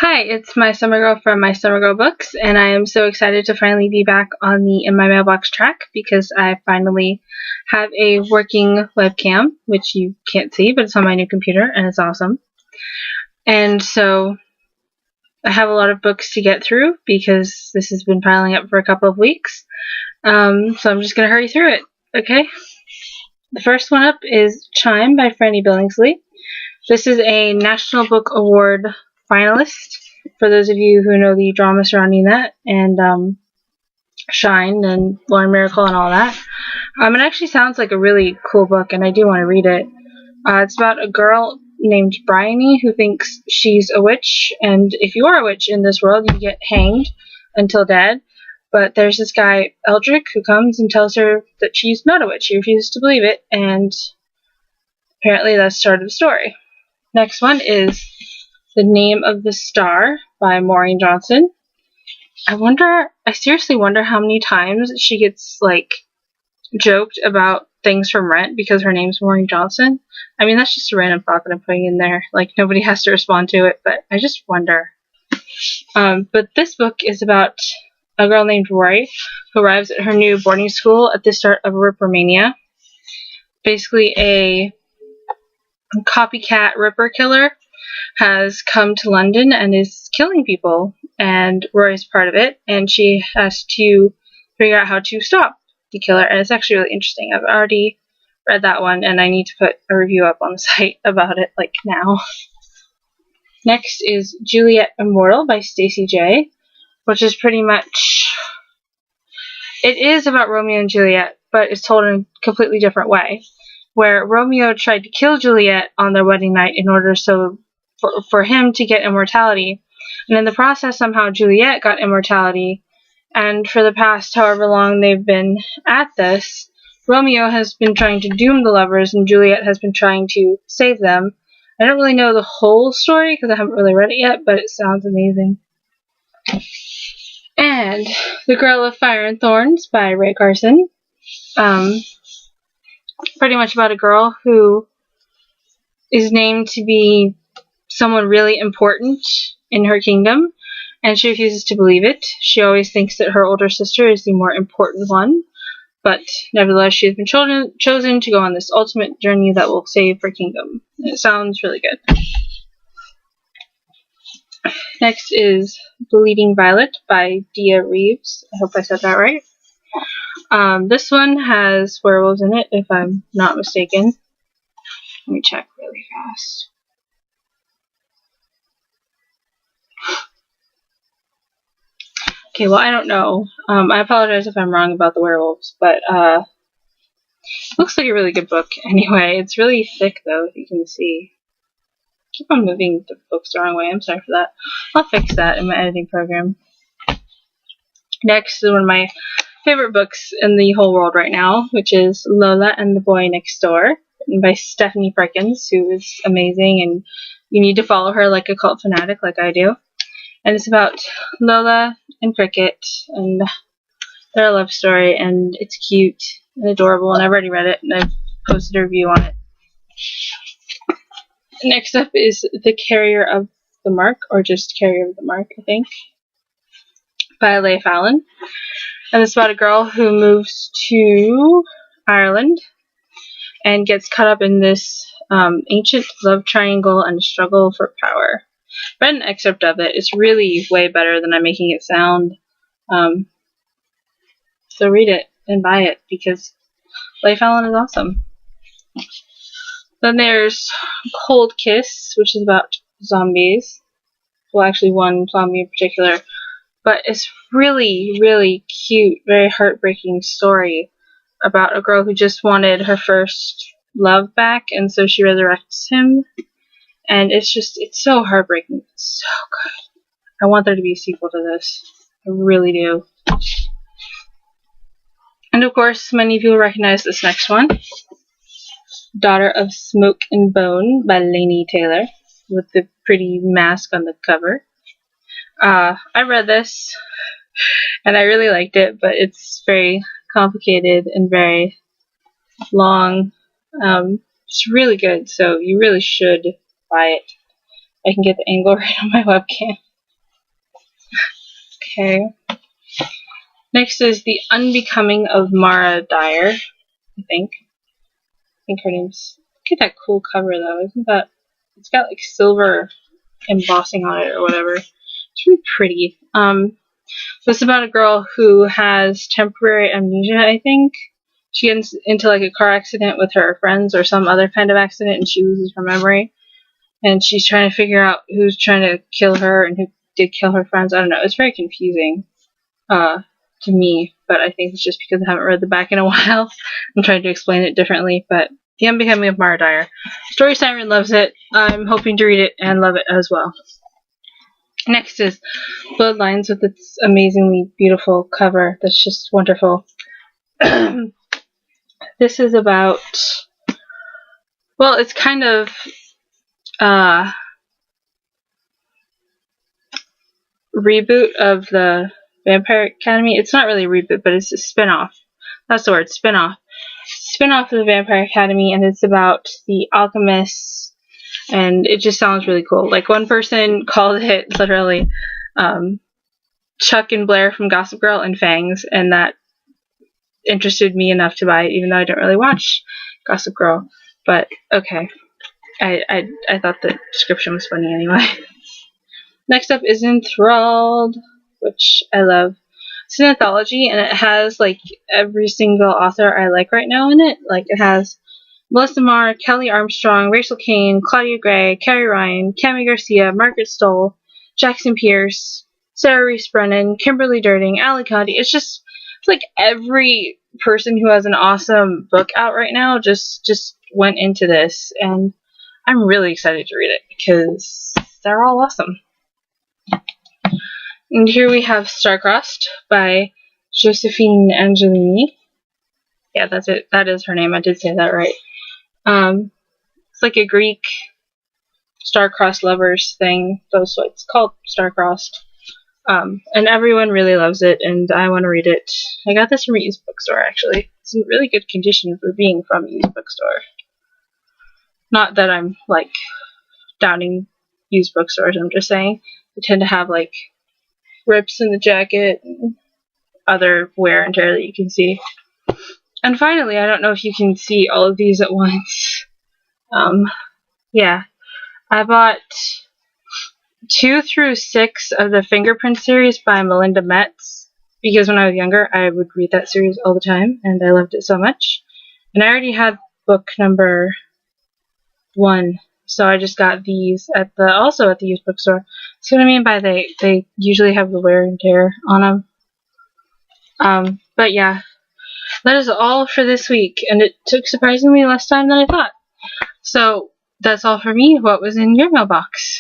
Hi, it's my summer girl from My Summer Girl Books, and I am so excited to finally be back on the In My Mailbox track because I finally have a working webcam, which you can't see, but it's on my new computer, and it's awesome. And so I have a lot of books to get through because this has been piling up for a couple of weeks. So I'm just going to hurry through it, okay? The first one up is Chime by Franny Billingsley. This is a National Book Award finalist, for those of you who know the drama surrounding that, and Shine and Lauren Miracle and all that. It actually sounds like a really cool book, and I do want to read it. It's about a girl named Bryony who thinks she's a witch, and if you are a witch in this world, you get hanged until dead. But there's this guy, Eldrick, who comes and tells her that she's not a witch. She refuses to believe it, and apparently that's the start of the story. Next one is The Name of the Star by Maureen Johnson. I seriously wonder how many times she gets, joked about things from Rent because her name's Maureen Johnson. I mean, that's just a random thought that I'm putting in there. Nobody has to respond to it, but I just wonder. But this book is about a girl named Rory who arrives at her new boarding school at the start of Ripper Mania. Basically, a copycat Ripper killer has come to London and is killing people, and Rory's part of it, and she has to figure out how to stop the killer, and it's actually really interesting. I've already read that one, and I need to put a review up on the site about it, now. Next is Juliet Immortal by Stacey J., which is pretty much... It is about Romeo and Juliet, but it's told in a completely different way, where Romeo tried to kill Juliet on their wedding night in order for him to get immortality, and in the process somehow Juliet got immortality, and for the past however long they've been at this, Romeo has been trying to doom the lovers and Juliet has been trying to save them. I don't really know the whole story because I haven't really read it yet, but it sounds amazing. And The Girl of Fire and Thorns by Ray Carson. Pretty much about a girl who is named to be someone really important in her kingdom, and she refuses to believe it. She always thinks that her older sister is the more important one, but nevertheless she has been chosen to go on this ultimate journey that will save her kingdom. It sounds really good. Next is Bleeding Violet by Reeves. I hope I said that right. This one has werewolves in it, if I'm not mistaken. Let me check really fast. Okay, well, I don't know. I apologize if I'm wrong about the werewolves, but looks like a really good book anyway. It's really thick, though, if you can see. I keep on moving the books the wrong way. I'm sorry for that. I'll fix that in my editing program. Next is one of my favorite books in the whole world right now, which is Lola and the Boy Next Door, written by Stephanie Perkins, who is amazing, and you need to follow her like a cult fanatic like I do. And it's about Lola and Cricket and their love story, and it's cute and adorable, and I've already read it, and I've posted a review on it. Next up is The Carrier of the Mark, or just Carrier of the Mark, I think, by Leigh Fallon. And it's about a girl who moves to Ireland and gets caught up in this ancient love triangle and struggle for power. I read an excerpt of it. It's really way better than I'm making it sound. So read it and buy it because Leigh Fallon is awesome. Then there's Cold Kiss, which is about zombies. Well, actually one zombie in particular. But it's really, really cute, very heartbreaking story about a girl who just wanted her first love back, and so she resurrects him. And it's so heartbreaking. It's so good. I want there to be a sequel to this. I really do. And of course, many of you will recognize this next one. Daughter of Smoke and Bone by Laini Taylor, with the pretty mask on the cover. I read this, and I really liked it, but it's very complicated and very long. It's really good, so you really should buy it. I can get the angle right on my webcam. Okay. Next is The Unbecoming of Mara Dyer, I think. I think her name's... Look at that cool cover, though. Isn't that... It's got, like, silver embossing on it or whatever. It's really pretty. So it's about a girl who has temporary amnesia, I think. She gets into, like, a car accident with her friends or some other kind of accident, and she loses her memory. And she's trying to figure out who's trying to kill her and who did kill her friends. I don't know. It's very confusing to me, but I think it's just because I haven't read the back in a while. I'm trying to explain it differently, but The Unbecoming of Mara Dyer. Story Siren loves it. I'm hoping to read it and love it as well. Next is Bloodlines with its amazingly beautiful cover that's just wonderful. This is about... Well, it's kind of... reboot of the Vampire Academy. It's not really a reboot, but it's a spin-off. That's the word, spin-off. Spin-off of the Vampire Academy, and it's about the alchemists, and it just sounds really cool. Like, one person called it, literally, Chuck and Blair from Gossip Girl and Fangs, and that interested me enough to buy it, even though I don't really watch Gossip Girl. But, okay. I thought the description was funny anyway. Next up is Enthralled, which I love. It's an anthology, and it has, like, every single author I like right now in it. Like, it has Melissa Marr, Kelly Armstrong, Rachel Kane, Claudia Gray, Carrie Ryan, Cami Garcia, Margaret Stoll, Jackson Pierce, Sarah Reese Brennan, Kimberly Durding, Ali Conti. It's like every person who has an awesome book out right now just went into this, and I'm really excited to read it because they're all awesome. And here we have Starcrossed by Josephine Angelini. Yeah, that's it. That is her name. I did say that right. It's like a Greek star-crossed lovers thing. So it's called Starcrossed. And everyone really loves it, and I want to read it. I got this from a used bookstore, actually. It's in really good condition for being from a used bookstore. Not that I'm, like, downing used bookstores, I'm just saying. They tend to have, like, rips in the jacket and other wear and tear that you can see. And finally, I don't know if you can see all of these at once. Yeah. I bought 2 through 6 of the Fingerprints series by Melinda Metz, because when I was younger, I would read that series all the time, and I loved it so much. And I already had book number 1, so I just got these also at the used bookstore. See what I mean by they usually have the wear and tear on them. But yeah, that is all for this week, and it took surprisingly less time than I thought. So that's all for me. What was in your mailbox?